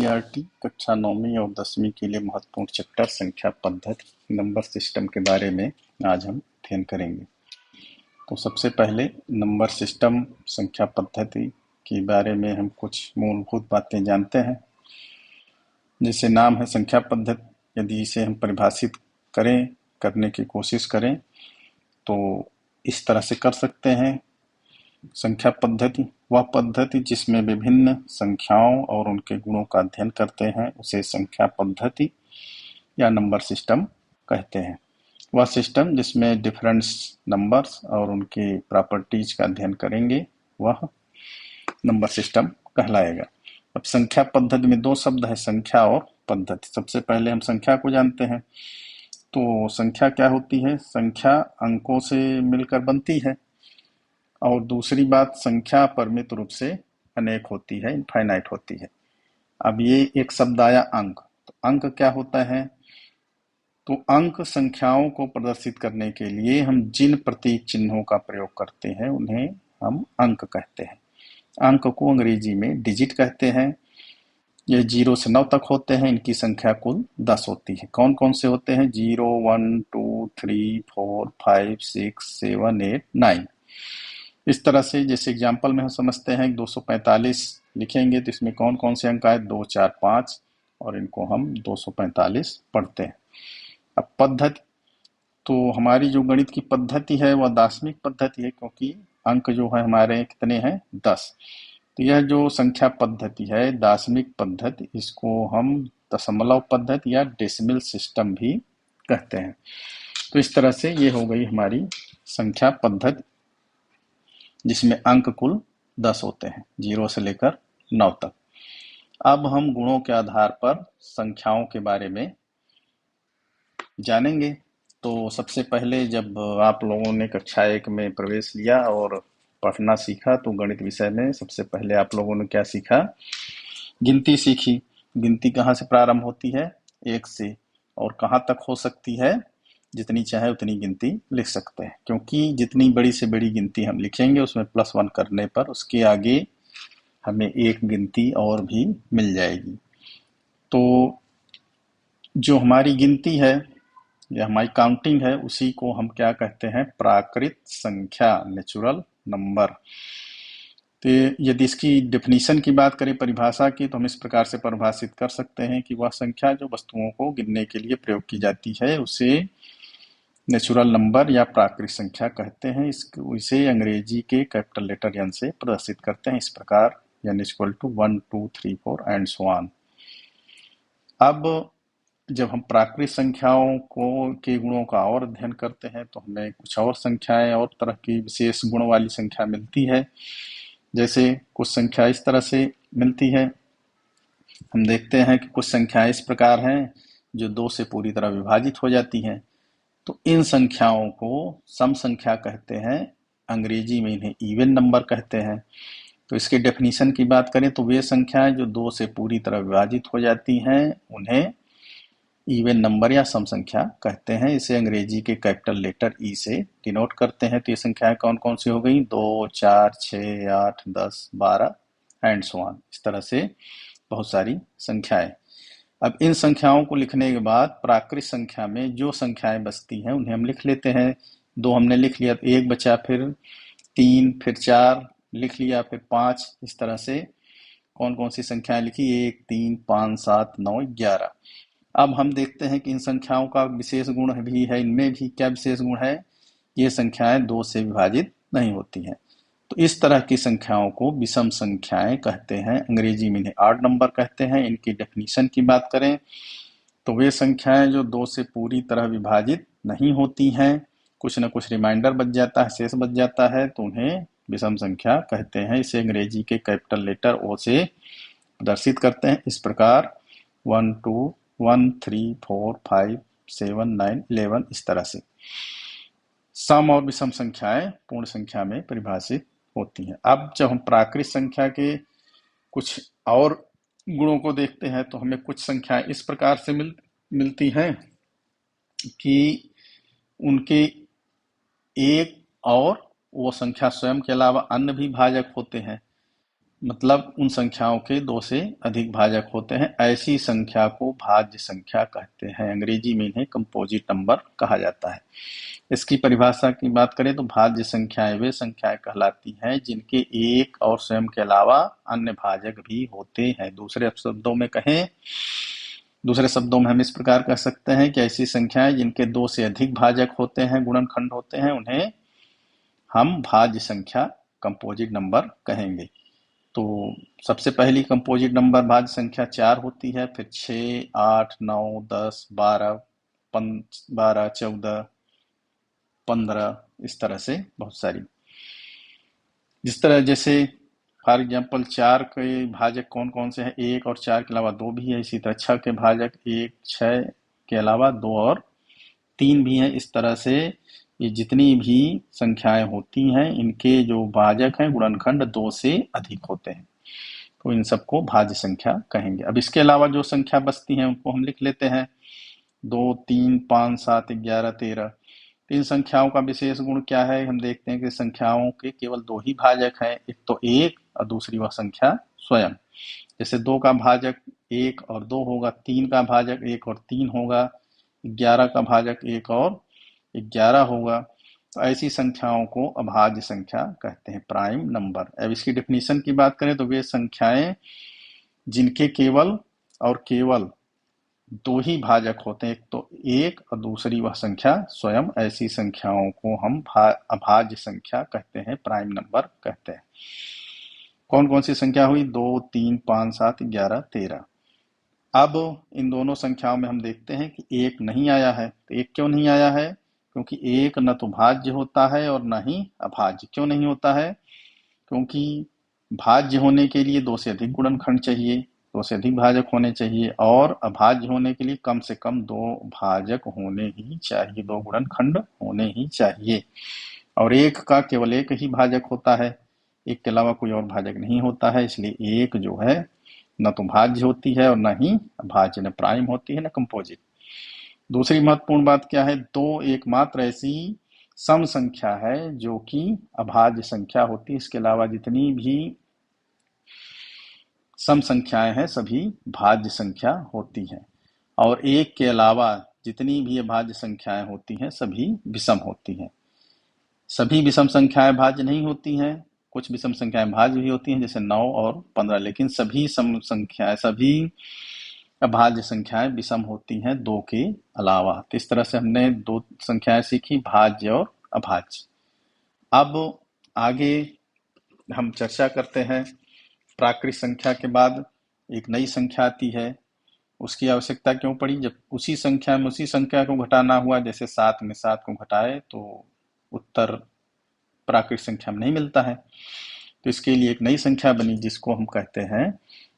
CERT कक्षा 9वीं और 10वीं के लिए महत्वपूर्ण चैप्टर संख्या पद्धति नंबर सिस्टम के बारे में आज हम अध्ययन करेंगे। तो सबसे पहले नंबर सिस्टम संख्या पद्धति के बारे में हम कुछ मूलभूत बातें जानते हैं। जैसे नाम है संख्या पद्धति, यदि इसे हम परिभाषित करने की कोशिश करें तो इस तरह से कर सकते हैं। संख्या पद्धति वह पद्धति जिसमें विभिन्न संख्याओं और उनके गुणों का अध्ययन करते हैं उसे संख्या पद्धति या नंबर सिस्टम कहते हैं। वह सिस्टम जिसमें डिफरेंस नंबर्स और उनके प्रॉपर्टीज का अध्ययन करेंगे वह नंबर सिस्टम कहलाएगा। अब संख्या पद्धति में दो शब्द है, संख्या और पद्धति। सबसे पहले हम संख्या को जानते हैं। तो संख्या क्या होती है? संख्या अंकों से मिलकर बनती है और दूसरी बात संख्या परिमित रूप से अनेक होती है, इनफाइनाइट होती है। अब ये एक शब्द आया अंक। तो अंक क्या होता है? तो अंक संख्याओं को प्रदर्शित करने के लिए हम जिन प्रतीक चिन्हों का प्रयोग करते हैं उन्हें हम अंक कहते हैं। अंक को अंग्रेजी में डिजिट कहते हैं। ये 0 से 9 तक होते हैं। इनकी संख्या कुल 10 होती है। कौन कौन से होते हैं? 0, 1, 2, 3, 4, 5, 6, 7, 8, 9। इस तरह से जैसे एग्जाम्पल में हम समझते हैं 245 लिखेंगे तो इसमें कौन कौन से अंक आए? 2, 4, 5 और इनको हम 245 पढ़ते हैं। अब पद्धति, तो हमारी जो गणित की पद्धति है वह दार्शनिक पद्धति है, क्योंकि अंक जो है हमारे कितने हैं? 10। तो यह जो संख्या पद्धति है दार्शनिक पद्धति, इसको हम दशमलव पद्धति या डेसिमल सिस्टम भी कहते हैं। तो इस तरह से ये हो गई हमारी संख्या पद्धति जिसमें अंक कुल 10 होते हैं, 0 से लेकर 9 तक। अब हम गुणों के आधार पर संख्याओं के बारे में जानेंगे। तो सबसे पहले जब आप लोगों ने कक्षा 1 में प्रवेश लिया और पढ़ना सीखा तो गणित विषय में सबसे पहले आप लोगों ने क्या सीखा? गिनती सीखी। गिनती कहाँ से प्रारंभ होती है? 1 से। और कहाँ तक हो सकती है? जितनी चाहे उतनी गिनती लिख सकते हैं, क्योंकि जितनी बड़ी से बड़ी गिनती हम लिखेंगे उसमें +1 करने पर उसके आगे हमें एक गिनती और भी मिल जाएगी। तो जो हमारी गिनती है या हमारी काउंटिंग है उसी को हम क्या कहते हैं? प्राकृत संख्या, नेचुरल नंबर। तो यदि इसकी डेफिनेशन की बात करें, परिभाषा की, तो हम इस प्रकार से परिभाषित कर सकते हैं कि वह संख्या जो वस्तुओं को गिनने के लिए प्रयोग की जाती है उसे नेचुरल नंबर या प्राकृतिक संख्या कहते हैं। इसे अंग्रेजी के कैपिटल लेटर एन से प्रदर्शित करते हैं इस प्रकार, n = 1, 2, 3, 4 एंड सो ऑन। अब जब हम प्राकृतिक संख्याओं के गुणों का और अध्ययन करते हैं तो हमें कुछ और संख्याएं और तरह की विशेष गुण वाली संख्या मिलती है। जैसे कुछ संख्या इस तरह से मिलती है, हम देखते हैं कि कुछ संख्याएं इस प्रकार हैं जो 2 से पूरी तरह विभाजित हो जाती हैं। तो इन संख्याओं को सम संख्या कहते हैं, अंग्रेजी में इन्हें इवन नंबर कहते हैं। तो इसके डेफिनेशन की बात करें तो वे संख्याएं जो 2 से पूरी तरह विभाजित हो जाती हैं उन्हें इवन नंबर या सम संख्या कहते हैं। इसे अंग्रेजी के कैपिटल लेटर ई से डिनोट करते हैं। तो ये संख्याएं कौन कौन सी हो गई? 2, 4, 6, 8, 10, 12 एंड सो ऑन। इस तरह से बहुत सारी संख्याएं। अब इन संख्याओं को लिखने के बाद प्राकृत संख्या में जो संख्याएं बचती हैं उन्हें हम लिख लेते हैं। 2 हमने लिख लिया तो 1 बचा, फिर 3, फिर 4 लिख लिया, फिर 5। इस तरह से कौन कौन सी संख्याएं लिखी? 1, 3, 5, 7, 9, 11। अब हम देखते हैं कि इन संख्याओं का विशेष गुण भी है। इनमें भी क्या विशेष गुण है? ये संख्याएं 2 से विभाजित नहीं होती हैं। तो इस तरह की संख्याओं को विषम संख्याएं कहते हैं। अंग्रेजी में इन्हें ऑड नंबर कहते हैं। इनकी डेफिनेशन की बात करें तो वे संख्याएं जो 2 से पूरी तरह विभाजित नहीं होती हैं, कुछ न कुछ रिमाइंडर बच जाता है, शेष बच जाता है, तो उन्हें विषम संख्या कहते हैं। इसे अंग्रेजी के कैपिटल लेटर ओ से प्रदर्शित करते हैं इस प्रकार, 1, 2, 1, 3, 4, 5, 7, 9, 11। इस तरह से सम और विषम संख्याएं पूर्ण संख्या में परिभाषित होती हैं। अब जब हम प्राकृत संख्या के कुछ और गुणों को देखते हैं तो हमें कुछ संख्याएं इस प्रकार से मिलती हैं कि उनके एक और वो संख्या स्वयं के अलावा अन्य भी भाजक होते हैं। मतलब उन संख्याओं के दो से अधिक भाजक होते हैं, ऐसी संख्या को भाज्य संख्या कहते हैं। अंग्रेजी में इन्हें कंपोजिट नंबर कहा जाता है। इसकी परिभाषा की बात करें तो भाज्य संख्याएं वे संख्याएं कहलाती हैं जिनके एक और स्वयं के अलावा अन्य भाजक भी होते हैं। दूसरे शब्दों में हम इस प्रकार कह सकते हैं कि ऐसी संख्याएं जिनके दो से अधिक भाजक होते हैं, गुणनखंड होते हैं, उन्हें हम भाज्य संख्या कंपोजिट नंबर कहेंगे। तो सबसे पहली कंपोजिट नंबर भाज्य संख्या 4 होती है, फिर 6, 8, 9, 10, 12, 14, 15, इस तरह से बहुत सारी। जिस तरह जैसे फॉर एग्जाम्पल 4 के भाजक कौन कौन से हैं, 1 और 4 के अलावा 2 भी है। इसी तरह 6 के भाजक 1, 6 के अलावा 2 और 3 भी हैं। इस तरह से ये जितनी भी संख्याएं होती हैं, इनके जो भाजक हैं गुणनखंड 2 से अधिक होते हैं, तो इन सबको भाज्य संख्या कहेंगे। अब इसके अलावा जो संख्या बचती हैं उनको हम लिख लेते हैं। 2, 3, 5, 7, 11, 13। इन संख्याओं का विशेष गुण क्या है? हम देखते हैं कि संख्याओं के केवल दो ही भाजक हैं, एक तो 1 और दूसरी वह संख्या स्वयं। जैसे 2 का भाजक 1 और 2 होगा, 3 का भाजक 1 और 3 होगा, 11 का भाजक 1 और 11 होगा। तो ऐसी संख्याओं को अभाज्य संख्या कहते हैं, प्राइम नंबर। अब इसकी डेफिनेशन की बात करें तो वे संख्याएं जिनके केवल और केवल दो ही भाजक होते हैं, एक तो 1 और दूसरी वह संख्या स्वयं, ऐसी संख्याओं को हम अभाज्य संख्या कहते हैं, प्राइम नंबर कहते हैं। कौन कौन सी संख्या हुई? 2, 3, 5, 7, 11, 13। अब इन दोनों संख्याओं में हम देखते हैं कि 1 नहीं आया है। तो 1 क्यों नहीं आया है? क्योंकि 1 न तो भाज्य होता है और न ही अभाज्य। क्यों नहीं होता है? क्योंकि भाज्य होने के लिए 2 से अधिक गुणनखंड चाहिए, 2 से अधिक भाजक होने चाहिए, और अभाज्य होने के लिए कम से कम 2 भाजक होने ही चाहिए, 2 गुणनखंड होने ही चाहिए। और 1 का केवल एक ही भाजक होता है, 1 के अलावा कोई और भाजक नहीं होता है, इसलिए 1 जो है न तो भाज्य होती है और न ही अभाज्य, न प्राइम होती है न कंपोजिट। दूसरी महत्वपूर्ण बात क्या है? 2 एकमात्र ऐसी सम संख्या है जो कि अभाज्य संख्या होती है। इसके अलावा जितनी भी सम संख्याएं हैं सभी भाज्य संख्या होती हैं, और 1 के अलावा जितनी भी अभाज्य संख्याएं होती हैं सभी विषम होती हैं। सभी विषम संख्याएं भाज्य नहीं होती हैं, कुछ विषम संख्याएं भाज्य भी होती हैं, जैसे 9 और 15, लेकिन सभी सम संख्याएं, सभी अभाज्य संख्याएं विषम होती हैं 2 के अलावा। तो इस तरह से हमने 2 संख्याएं सीखी, भाज्य और अभाज्य। अब आगे हम चर्चा करते हैं। प्राकृत संख्या के बाद एक नई संख्या आती है, उसकी आवश्यकता क्यों पड़ी? जब उसी संख्या में उसी संख्या को घटाना हुआ, जैसे 7 में 7 को घटाए तो उत्तर प्राकृत संख्या में नहीं मिलता है, तो इसके लिए एक नई संख्या बनी जिसको हम कहते हैं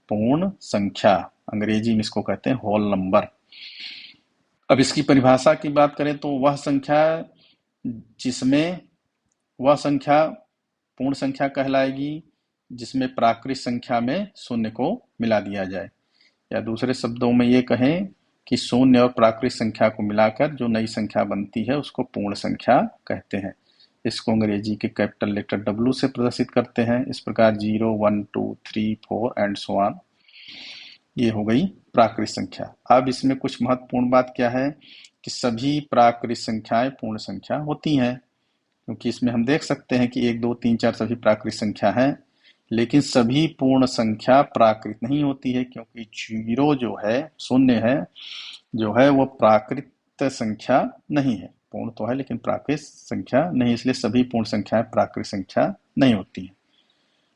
पूर्ण संख्या। अंग्रेजी में इसको कहते हैं होल नंबर। अब इसकी परिभाषा की बात करें तो वह संख्या पूर्ण संख्या कहलाएगी जिसमें प्राकृत संख्या में शून्य को मिला दिया जाए, या दूसरे शब्दों में ये कहें कि शून्य और प्राकृत संख्या को मिलाकर जो नई संख्या बनती है उसको पूर्ण संख्या कहते हैं। इसको अंग्रेजी के कैपिटल लेटर W से प्रदर्शित करते हैं, इस प्रकार 0, 1, 2, 3, 4 एंड सो ऑन। ये हो गई प्राकृत संख्या। अब इसमें कुछ महत्वपूर्ण बात क्या है कि सभी प्राकृत संख्याएं पूर्ण संख्या होती हैं, क्योंकि इसमें हम देख सकते हैं कि 1, 2, 3, 4 सभी प्राकृत संख्या हैं, लेकिन सभी पूर्ण संख्या प्राकृत नहीं होती है, क्योंकि 0 जो है, शून्य है जो है, वो प्राकृत संख्या नहीं है। पूर्ण तो है लेकिन प्राकृत संख्या नहीं, इसलिए सभी पूर्ण संख्याएं प्राकृत संख्या नहीं होती हैं।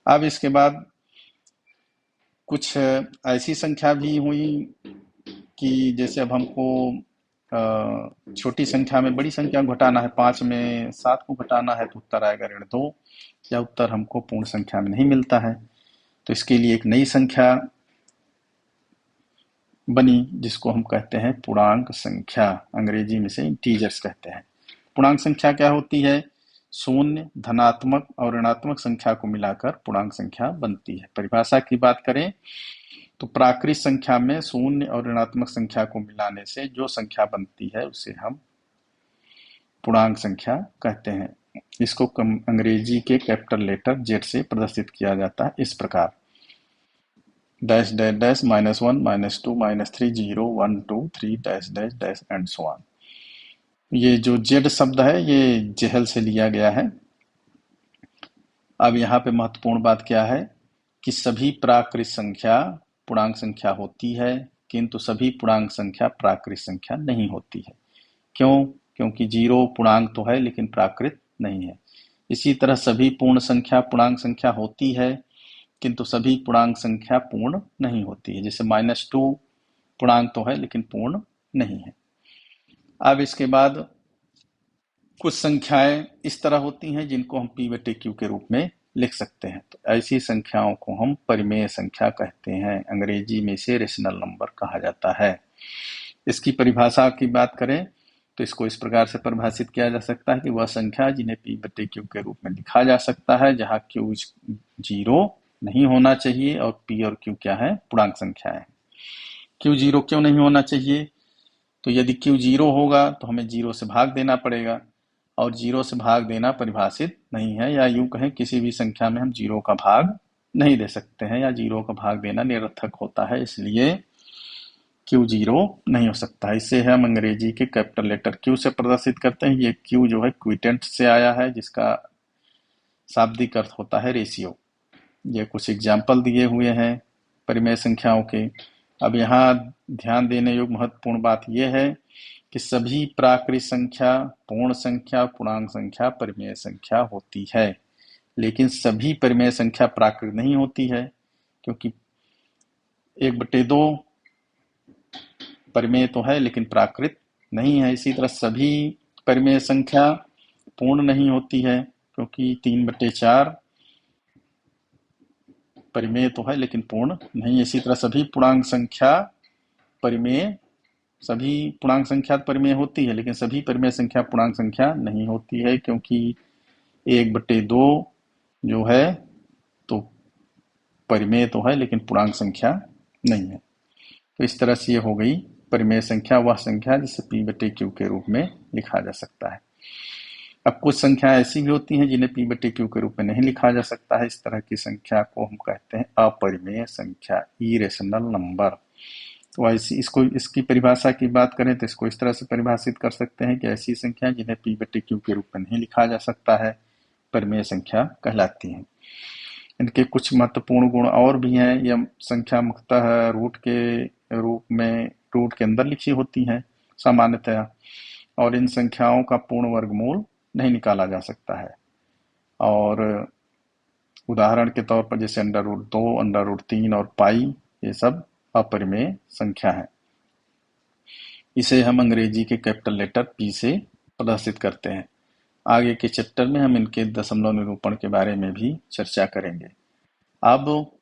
अब इसके बाद कुछ ऐसी संख्या भी हुई कि जैसे अब हमको छोटी संख्या में बड़ी संख्या को घटाना है, 5 में 7 को घटाना है तो उत्तर आएगा ऋण 2, या उत्तर हमको पूर्ण संख्या में नहीं मिलता है, तो इसके लिए एक नई संख्या बनी जिसको हम कहते हैं पूर्णांक संख्या। अंग्रेजी में से इंटीजर्स कहते हैं। पूर्णांक संख्या क्या होती है? शून्य, धनात्मक और ऋणात्मक संख्या को मिलाकर पूर्णांक संख्या बनती है। परिभाषा की बात करें तो प्राकृत संख्या में शून्य और ऋणात्मक संख्या को मिलाने से जो संख्या बनती है उसे हम पूर्णांक संख्या कहते हैं। इसको अंग्रेजी के कैपिटल लेटर Z से प्रदर्शित किया जाता है इस प्रकार। Dash dash dash -1 -2 -3 0 1 2 3 dash dash dash and so on. ये जो जेड शब्द है ये जेहल से लिया गया है। अब यहाँ पे महत्वपूर्ण बात क्या है कि सभी प्राकृत संख्या पूर्णांक संख्या होती है, किंतु सभी पूर्णांक संख्या प्राकृत संख्या नहीं होती है। क्यों? क्योंकि जीरो पूर्णांक तो है लेकिन प्राकृत नहीं है। इसी तरह सभी पूर्ण संख्या पूर्णांक संख्या होती है, किंतु सभी पूर्णांक संख्या पूर्ण नहीं होती है। जैसे -2 पूर्णांक तो है लेकिन पूर्ण नहीं है। अब इसके बाद कुछ संख्याएं इस तरह होती हैं जिनको हम p बटे q के रूप में लिख सकते हैं। तो ऐसी संख्याओं को हम परिमेय संख्या कहते हैं। अंग्रेजी में इसे रेशनल नंबर कहा जाता है। इसकी परिभाषा की बात करें तो इसको इस प्रकार से परिभाषित किया जा सकता है कि वह संख्या जिन्हें p बटे q के रूप में लिखा जा सकता है जहां q जीरो नहीं होना चाहिए और p और q क्या है? पूर्णांक संख्या है। q जीरो क्यों नहीं होना चाहिए? तो यदि q जीरो होगा तो हमें जीरो से भाग देना पड़ेगा, और जीरो से भाग देना परिभाषित नहीं है, या यूं कहें किसी भी संख्या में हम जीरो का भाग नहीं दे सकते हैं, या जीरो का भाग देना निरर्थक होता है, इसलिए क्यू जीरो नहीं हो सकता है। इसे हम अंग्रेजी के कैपिटल लेटर क्यू से प्रदर्शित करते हैं। ये क्यू जो है क्विटेंट से आया है जिसका शाब्दिक अर्थ होता है रेशियो। ये कुछ एग्जाम्पल दिए हुए हैं परिमेय संख्याओं के। अब यहाँ ध्यान देने योग्य महत्वपूर्ण बात यह है कि सभी प्राकृत संख्या पूर्ण संख्या पूर्णांक संख्या परिमेय संख्या होती है, लेकिन सभी परिमेय संख्या प्राकृत नहीं होती है, क्योंकि 1/2 परिमेय तो है लेकिन प्राकृत नहीं है। इसी तरह सभी परिमेय संख्या पूर्ण नहीं होती है, क्योंकि 3/4 परिमेय तो है लेकिन पूर्ण नहीं। इसी तरह सभी पूर्णांक संख्या परिमेय सभी पूर्णांक संख्या परिमेय होती है, लेकिन सभी परिमेय संख्या पूर्णांक संख्या नहीं होती है, क्योंकि 1/2 जो है तो परिमेय तो है लेकिन पूर्णांक संख्या नहीं है। तो इस तरह से ये हो गई परिमेय संख्या वह संख्या जिसे p बटे q के रूप में लिखा जा सकता है। अब कुछ संख्या ऐसी भी होती हैं जिन्हें p बटे q के रूप में नहीं लिखा जा सकता है। इस तरह की संख्या को हम कहते हैं अपरिमेय संख्या, इरेशनल नंबर। तो ऐसी इसकी परिभाषा की बात करें तो इसको इस तरह से परिभाषित कर सकते हैं कि ऐसी संख्या जिन्हें p बटे q के रूप में नहीं लिखा जा सकता है परिमेय संख्या कहलाती हैं। इनके कुछ महत्वपूर्ण गुण और भी हैं। यह संख्या मुख्यतः रूट के रूप में रूट के अंदर लिखी होती हैं सामान्यतया, और इन संख्याओं का पूर्ण वर्गमूल नहीं निकाला जा सकता है। और उदाहरण के तौर पर जैसे √2, √3 और पाई, ये सब अपरिमेय संख्या है। इसे हम अंग्रेजी के कैपिटल लेटर p से प्रदर्शित करते हैं। आगे के चैप्टर में हम इनके दशमलव निरूपण के बारे में भी चर्चा करेंगे। अब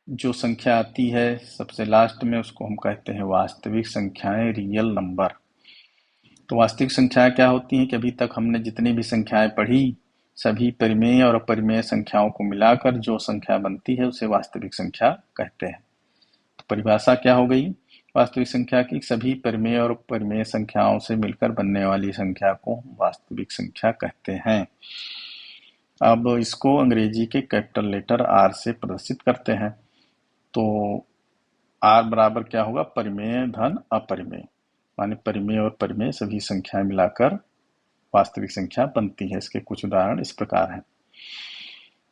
जो संख्या आती है सबसे लास्ट में उसको हम कहते हैं वास्तविक संख्याएं, रियल नंबर। तो वास्तविक संख्याएं क्या होती हैं कि अभी तक हमने जितनी भी संख्याएं पढ़ी सभी परिमेय और अपरिमेय संख्याओं को मिलाकर जो संख्या बनती है उसे वास्तविक संख्या कहते हैं। तो परिभाषा क्या हो गई वास्तविक संख्या की? सभी परिमेय और अपरिमेय संख्याओं से मिलकर बनने वाली संख्या को वास्तविक संख्या कहते हैं। अब इसको अंग्रेजी के कैपिटल लेटर R से प्रदर्शित करते हैं। तो R बराबर क्या होगा? परिमेय धन अपरिमेय, माने परिमेय और परिमेय सभी संख्याएं मिलाकर वास्तविक संख्या बनती है। इसके कुछ उदाहरण इस प्रकार हैं।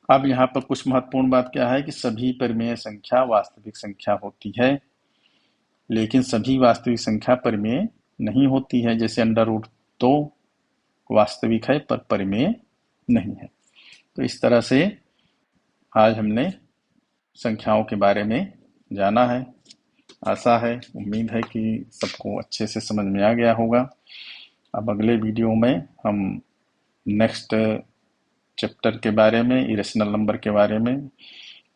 अब यहाँ पर कुछ महत्वपूर्ण बात क्या है कि सभी परिमेय संख्या वास्तविक संख्या होती है, लेकिन सभी वास्तविक संख्या परिमेय नहीं होती है। जैसे √2 वास्तविक है पर परिमेय नहीं है। तो इस तरह से आज हमने संख्याओं के बारे में जाना है। आशा है, उम्मीद है कि सबको अच्छे से समझ में आ गया होगा। अब अगले वीडियो में हम नेक्स्ट चैप्टर के बारे में, इरेशनल नंबर के बारे में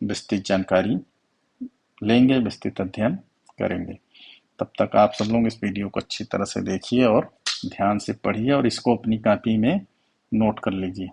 विस्तृत जानकारी लेंगे, विस्तृत अध्ययन करेंगे। तब तक आप सब लोग इस वीडियो को अच्छी तरह से देखिए और ध्यान से पढ़िए और इसको अपनी कॉपी में नोट कर लीजिए।